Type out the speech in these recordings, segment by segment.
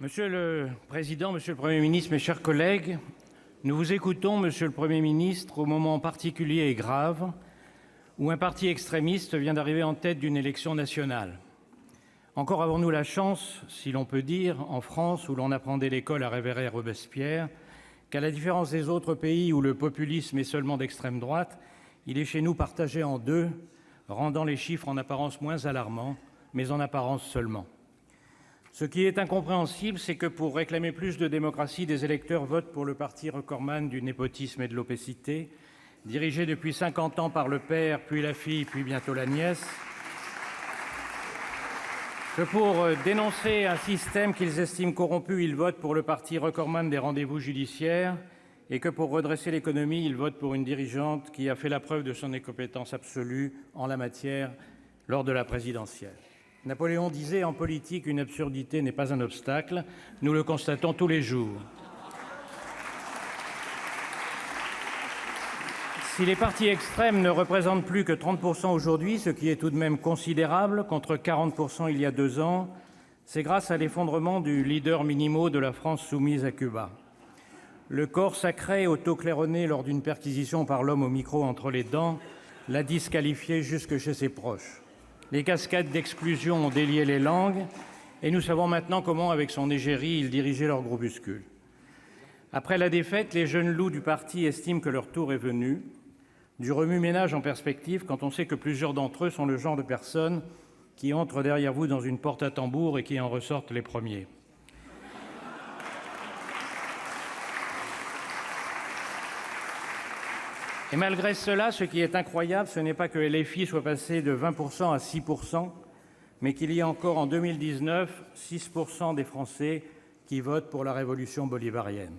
Monsieur le président, monsieur le Premier ministre, mes chers collègues, nous vous écoutons, monsieur le Premier ministre, au moment particulier et grave où un parti extrémiste vient d'arriver en tête d'une élection nationale. Encore avons-nous la chance, si l'on peut dire, en France, où l'on apprend dès l'école à révérer Robespierre, qu'à la différence des autres pays où le populisme est seulement d'extrême droite, il est chez nous partagé en deux, rendant les chiffres en apparence moins alarmants, mais en apparence seulement. Ce qui est incompréhensible, c'est que pour réclamer plus de démocratie, des électeurs votent pour le parti recordman du népotisme et de l'opacité, dirigé depuis 50 ans par le père, puis la fille, puis bientôt la nièce, que pour dénoncer un système qu'ils estiment corrompu, ils votent pour le parti recordman des rendez-vous judiciaires, et que pour redresser l'économie, ils votent pour une dirigeante qui a fait la preuve de son incompétence absolue en la matière lors de la présidentielle. Napoléon disait, en politique, une absurdité n'est pas un obstacle. Nous le constatons tous les jours. Si les partis extrêmes ne représentent plus que 30% aujourd'hui, ce qui est tout de même considérable, contre 40% il y a 2 ans, c'est grâce à l'effondrement du leader minimo de la France soumise à Cuba. Le corps sacré, autoclaironné lors d'une perquisition par l'homme au micro entre les dents, l'a disqualifié jusque chez ses proches. Les cascades d'exclusion ont délié les langues et nous savons maintenant comment, avec son égérie, il dirigeait leur groupuscule. Après la défaite, les jeunes loups du parti estiment que leur tour est venu. Du remue-ménage en perspective quand on sait que plusieurs d'entre eux sont le genre de personnes qui entrent derrière vous dans une porte à tambour et qui en ressortent les premiers. Et malgré cela, ce qui est incroyable, ce n'est pas que LFI soit passé de 20% à 6%, mais qu'il y ait encore en 2019 6% des Français qui votent pour la révolution bolivarienne.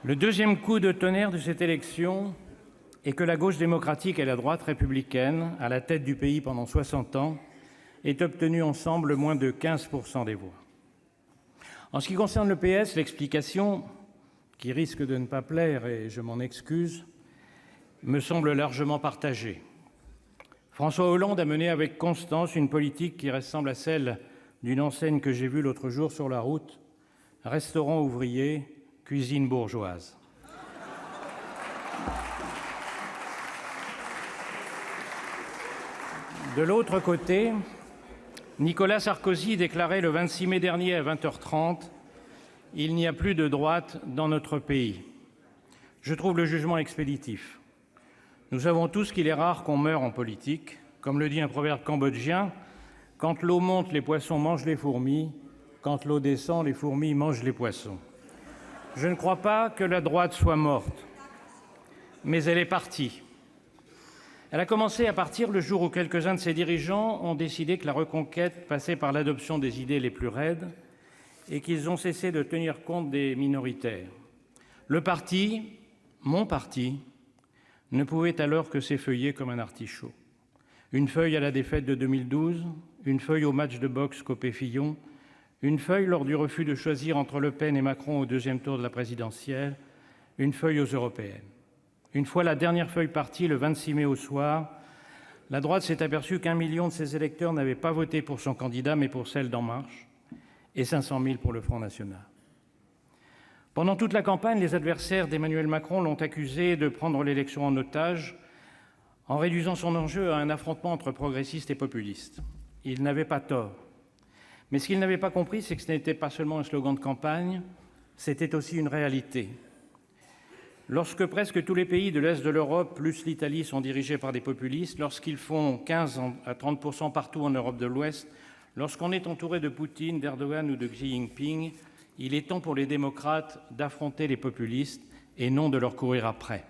Le deuxième coup de tonnerre de cette élection est que la gauche démocratique et la droite républicaine, à la tête du pays pendant 60 ans, aient obtenu ensemble moins de 15% des voix. En ce qui concerne le PS, l'explication, qui risque de ne pas plaire, et je m'en excuse, me semble largement partagée. François Hollande a mené avec constance une politique qui ressemble à celle d'une enseigne que j'ai vue l'autre jour sur la route, restaurant ouvrier, cuisine bourgeoise. De l'autre côté, Nicolas Sarkozy déclarait le 26 mai dernier à 20h30 « Il n'y a plus de droite dans notre pays ». Je trouve le jugement expéditif. Nous savons tous qu'il est rare qu'on meure en politique. Comme le dit un proverbe cambodgien, « Quand l'eau monte, les poissons mangent les fourmis. Quand l'eau descend, les fourmis mangent les poissons. » Je ne crois pas que la droite soit morte, mais elle est partie. Elle a commencé à partir le jour où quelques-uns de ses dirigeants ont décidé que la reconquête passait par l'adoption des idées les plus raides et qu'ils ont cessé de tenir compte des minoritaires. Le parti, mon parti, ne pouvait alors que s'effeuiller comme un artichaut. Une feuille à la défaite de 2012, une feuille au match de boxe Copé-Fillon, une feuille lors du refus de choisir entre Le Pen et Macron au deuxième tour de la présidentielle, une feuille aux européennes. Une fois la dernière feuille partie, le 26 mai au soir, la droite s'est aperçue qu'1 million de ses électeurs n'avaient pas voté pour son candidat, mais pour celle d'En Marche, et 500 000 pour le Front national. Pendant toute la campagne, les adversaires d'Emmanuel Macron l'ont accusé de prendre l'élection en otage en réduisant son enjeu à un affrontement entre progressistes et populistes. Il n'avait pas tort. Mais ce qu'ils n'avaient pas compris, c'est que ce n'était pas seulement un slogan de campagne, c'était aussi une réalité. Lorsque presque tous les pays de l'Est de l'Europe, plus l'Italie, sont dirigés par des populistes, lorsqu'ils font 15 à 30% partout en Europe de l'Ouest, lorsqu'on est entouré de Poutine, d'Erdogan ou de Xi Jinping, il est temps pour les démocrates d'affronter les populistes et non de leur courir après.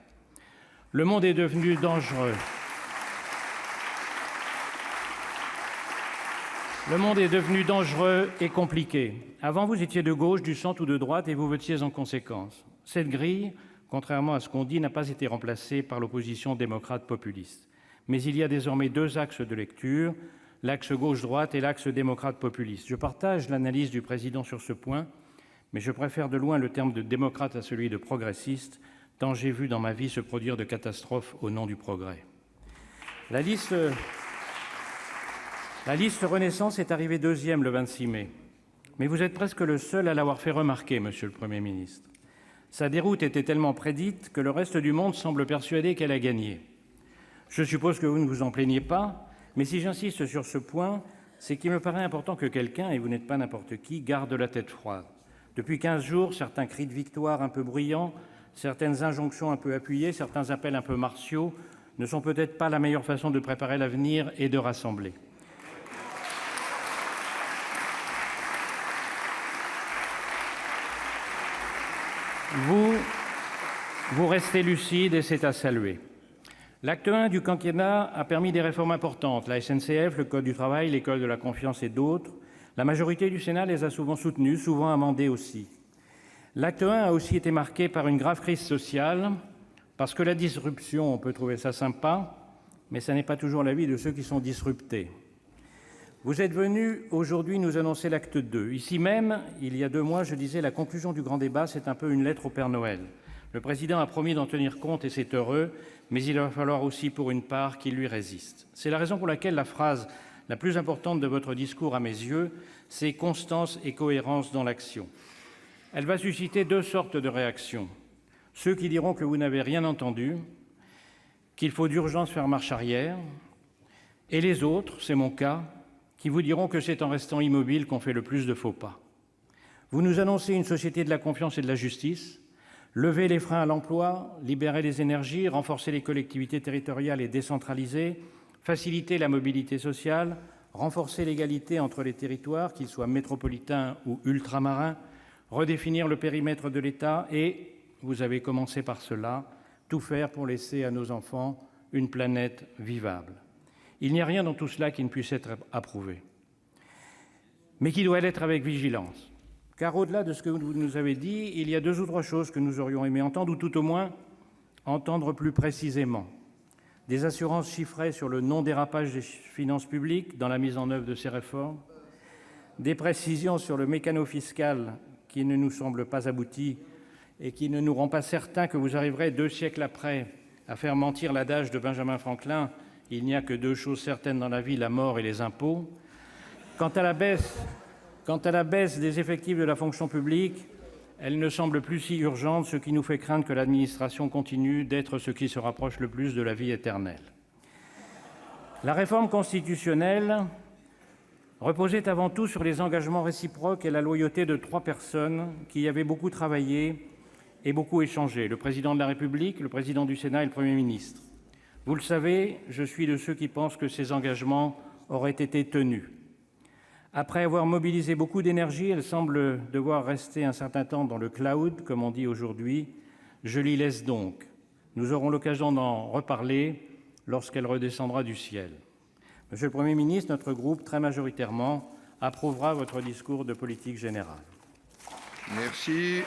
Le monde est devenu dangereux. Le monde est devenu dangereux et compliqué. Avant, vous étiez de gauche, du centre ou de droite et vous votiez en conséquence. Cette grille, contrairement à ce qu'on dit, n'a pas été remplacée par l'opposition démocrate populiste. Mais il y a désormais 2 axes de lecture, l'axe gauche-droite et l'axe démocrate-populiste. Je partage l'analyse du président sur ce point, mais je préfère de loin le terme de démocrate à celui de progressiste, tant j'ai vu dans ma vie se produire de catastrophes au nom du progrès. La liste Renaissance est arrivée 2e le 26 mai. Mais vous êtes presque le seul à l'avoir fait remarquer, monsieur le Premier ministre. Sa déroute était tellement prédite que le reste du monde semble persuadé qu'elle a gagné. Je suppose que vous ne vous en plaignez pas, mais si j'insiste sur ce point, c'est qu'il me paraît important que quelqu'un, et vous n'êtes pas n'importe qui, garde la tête froide. Depuis 15 jours, certains cris de victoire un peu bruyants, certaines injonctions un peu appuyées, certains appels un peu martiaux ne sont peut-être pas la meilleure façon de préparer l'avenir et de rassembler. Vous restez lucide et c'est à saluer. L'acte 1 du quinquennat a permis des réformes importantes. La SNCF, le Code du travail, l'école de la confiance et d'autres. La majorité du Sénat les a souvent soutenues, souvent amendées aussi. L'acte 1 a aussi été marqué par une grave crise sociale, parce que la disruption, on peut trouver ça sympa, mais ça n'est pas toujours l'avis de ceux qui sont disruptés. Vous êtes venus aujourd'hui nous annoncer l'acte 2. Ici même, il y a 2 mois, je disais la conclusion du grand débat, c'est un peu une lettre au Père Noël. Le président a promis d'en tenir compte et c'est heureux, mais il va falloir aussi pour une part qu'il lui résiste. C'est la raison pour laquelle la phrase la plus importante de votre discours à mes yeux, c'est constance et cohérence dans l'action. Elle va susciter 2 sortes de réactions. Ceux qui diront que vous n'avez rien entendu, qu'il faut d'urgence faire marche arrière, et les autres, c'est mon cas, qui vous diront que c'est en restant immobile qu'on fait le plus de faux pas. Vous nous annoncez une société de la confiance et de la justice, lever les freins à l'emploi, libérer les énergies, renforcer les collectivités territoriales et décentraliser, faciliter la mobilité sociale, renforcer l'égalité entre les territoires, qu'ils soient métropolitains ou ultramarins, redéfinir le périmètre de l'État et, vous avez commencé par cela, tout faire pour laisser à nos enfants une planète vivable. Il n'y a rien dans tout cela qui ne puisse être approuvé, mais qui doit l'être avec vigilance. Car au-delà de ce que vous nous avez dit, il y a 2 ou 3 choses que nous aurions aimé entendre, ou tout au moins entendre plus précisément. Des assurances chiffrées sur le non-dérapage des finances publiques dans la mise en œuvre de ces réformes, des précisions sur le mécano fiscal qui ne nous semble pas abouti et qui ne nous rend pas certains que vous arriverez 2 siècles après à faire mentir l'adage de Benjamin Franklin « Il n'y a que 2 choses certaines dans la vie, la mort et les impôts ». Quant à la baisse des effectifs de la fonction publique, elle ne semble plus si urgente, ce qui nous fait craindre que l'administration continue d'être ce qui se rapproche le plus de la vie éternelle. La réforme constitutionnelle reposait avant tout sur les engagements réciproques et la loyauté de 3 personnes qui y avaient beaucoup travaillé et beaucoup échangé, le Président de la République, le Président du Sénat et le Premier ministre. Vous le savez, je suis de ceux qui pensent que ces engagements auraient été tenus. Après avoir mobilisé beaucoup d'énergie, elle semble devoir rester un certain temps dans le cloud, comme on dit aujourd'hui. Je l'y laisse donc. Nous aurons l'occasion d'en reparler lorsqu'elle redescendra du ciel. Monsieur le Premier ministre, notre groupe, très majoritairement, approuvera votre discours de politique générale. Merci.